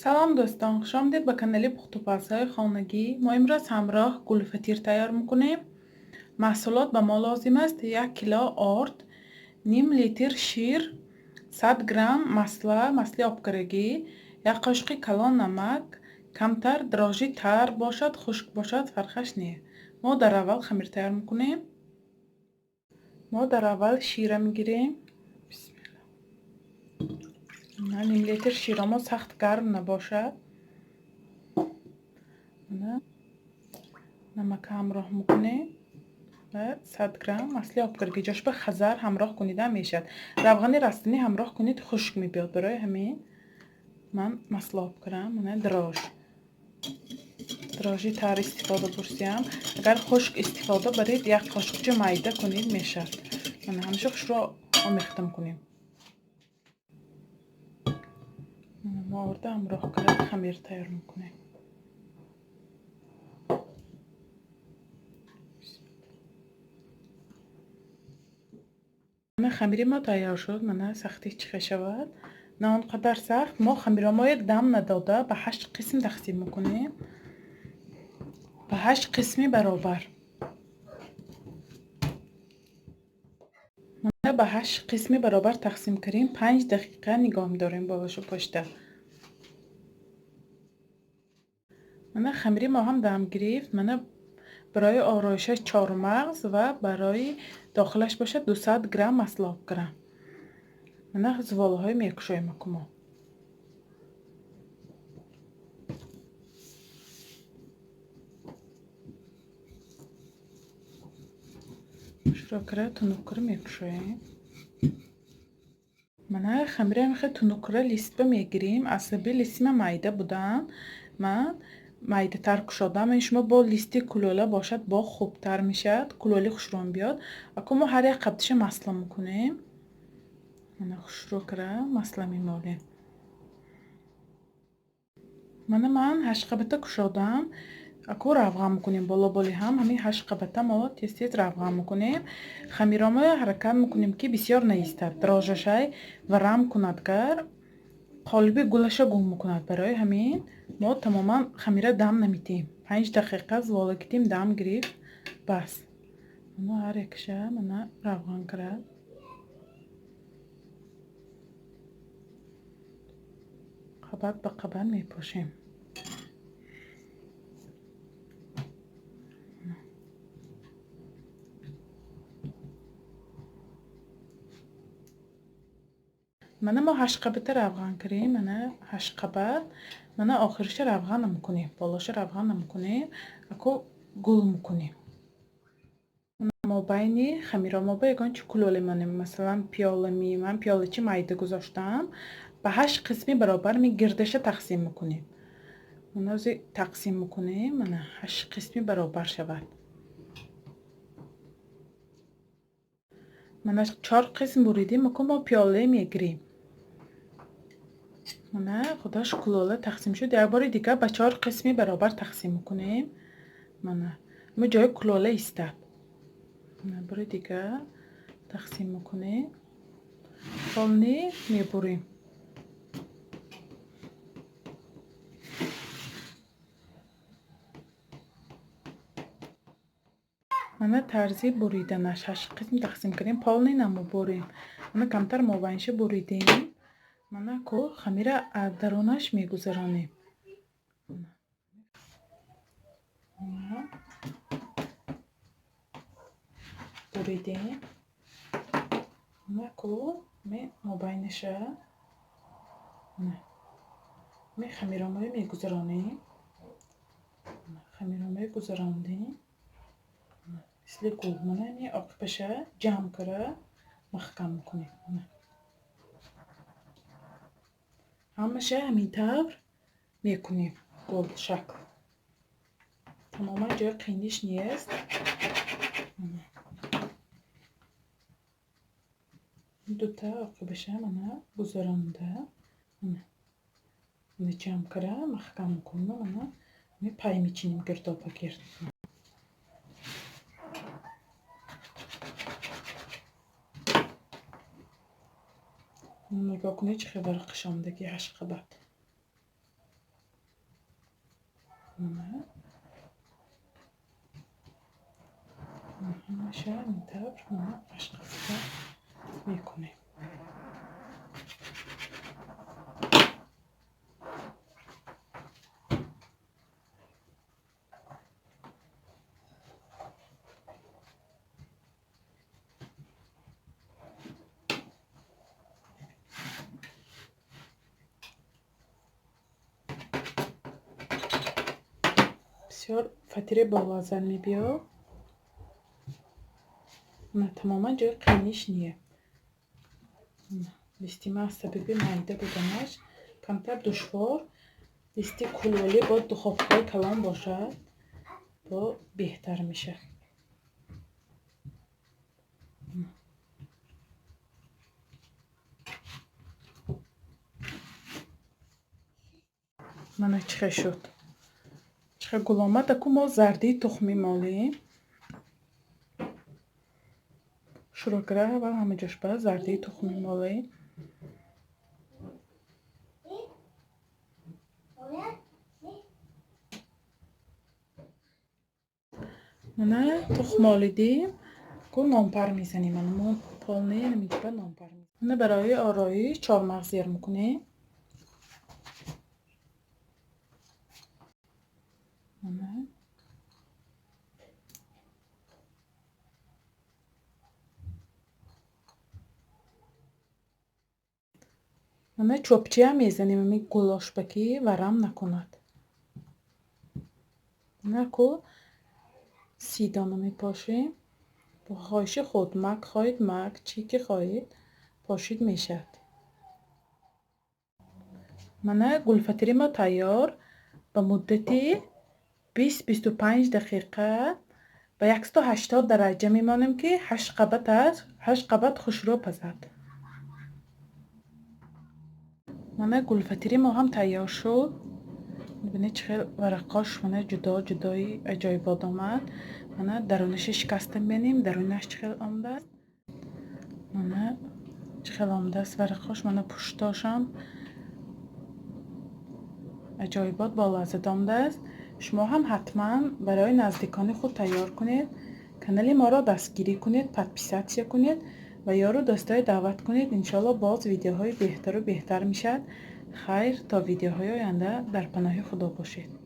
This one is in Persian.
سلام دوستان، خوش آمدید به کانال پخت و پزهای خانگی. ما امروز همراه گل فطیر تیار میکنیم. محصولات به ما لازم است: 1 کیلو آرد، نیم لیتر شیر، 100 گرم مسله آبکارگی، 1 قاشق کلان نمک. کمتر دراژی تر باشد خشک باشد فرقش نیست. ما در اول خمیر تیار میکنیم. ما در اول شیر میگیریم. نیم لیتر شیر ما سخت گرم نباشد. نمک همراه میکنیم و 100 گرم مسله آبکارگی جاش به خزر همراه کنیده میشد. روغن رستنی همراه کنید خشک میبیاد. برای همین من مسله آبکارم من دراژی تر استفاده برسیم. اگر خشک استفاده برید 1 قاشقچه میده کنید میشد. من همیشه خوش رو آمیختم کنیم. ما آورده همراه کرد خمیر تیار میکنیم. خمیر ما تیار شد. من سختی چه شود نه آنقدر سخت. ما خمیر ما دم نداده به 8 قسم تقسیم میکنیم. به 8 قسمی برابر. ما به 8 قسمی برابر تقسیم کردیم. 5 دقیقه نگاه می‌داریم باهاش پشت. من خمیر ما هم دم گرفت. من برای آرایش چهارمغز و برای داخلش باشه 200 گرم مسله آبکارم. من زواله های میکشویم کنم. شکر تنوکر میکشویم. من خمیر میخواد تنوکر لیست میگیریم. عصبی لیستم میده بودن. من میده تر کشادم. شما با لیستی کلوله باشد با خوبتر میشد. کلولی خوشرون بیاد. اما ما هر یک قبطش مسله میکنیم. من خوشرو کرده مسله میمالیم. من 8 قبطه کشادم. اكو روغن میکنیم بالا بالی هم همین 8 قبطه ما تیز روغن میکنیم. خمیرامو حرکت میکنیم که بسیار نیستد دراژشای و رم کند گر قالبی گلشه گم میکند. برای همین ما تماما خمیره دم نمیتیم. 5 دقیقه زواله کردیم دم گرفت بس. ما هر یکشه من روغن کرد. قبط به قبط میپاشیم. ما 8 قبطه روغن کردیم. من 8 قبط من آخرش روغن نمیکنیم بالاش روغن نمیکنیم. اكو گل میکنیم. ما بین خمیره ما با یگان چکلوله منیم. مثلا پیاله من پیاله چی میده گذاشتم. به 8 قسمی برابر می گردش تقسیم میکنیم. من تقسیم میکنیم. من 8 قسمی برابر شود. من 4 قسم بریدیم. مکن با پیاله میگیریم. من خودش کلوله تقسیم شد. یک بار دیگه به 4 قسمی برابر تقسیم میکنیم. من جای کلوله استاد. من بار دیگه تقسیم میکنیم. خالنی میبریم. من ترزی بریدنش 8 قسم تقسیم کردیم. پالنی نمو بریم. من کمتر مابینش بریدیم. من کو خمیر درونش میگذرانیم. بریدیم. من کو مابینشه می خمیرامو میگذرانیم. خمیرامو گذراندیم. مثل گل منه آقپشه جمع کرده محکم میکنیم. همشه همین طور میکنیم گل شکل. تماما جای قینیش نیست. دوتا آقپشه من گذرانده. من جمع کرده محکم میکنیم. من پای میچینیم گردابا گرد. نگاه کنید چه خبر قشامدگی 8 قبط. میشه اینطور مشقصه میکنیم. بسیار فتیره با وزن میبیا. نه تماما جای قینیش نیه. لیستی من سببی معده بودنش کمتر دشوار. لیستی کلولی با دخابهای کلان باشد با بهتر میشه. من چه شد چه گل آمد. اکو ما زردی تخمی مالیم شروع کرده و همه جاش با زردی تخمی مالیم. من تخم آلیدیم که نامپر میزنیم. من پالنه نمیگه نامپر میزنیم. من برای آرایی چهارمغز زیر میکنیم. من چوبچی هم میزنیم. من گلاش بکی ورم نکند. نکو 30 دانه میپاشیم. با خواهش خود مک خواهید مک چی که خواهید پاشید میشد. من گلفتری ما تیار به مدتی 20-25 دقیقه به 180 درجه میمانیم که 8 قبط است. 8 قبط خوشرو پزد. من گلفتری ما هم تیار شد. ببینید چه ورقاش من جدا جدای عجایبات آمد. من درونش شکستم بینیم. درونش چه آمده است. من چه آمده است ورقاش. من پشتاشم عجایبات با لذت آمده است. شما هم حتما برای نزدیکان خود تیار کنید. کانال ما را دستگیری کنید، پادپیساتسیا کنید و یارو دوستای دعوت کنید. انشالله باز ویدیوهای بهتر و بهتر میشد. خیر تا ویدیوهای آینده در پناه خدا باشید.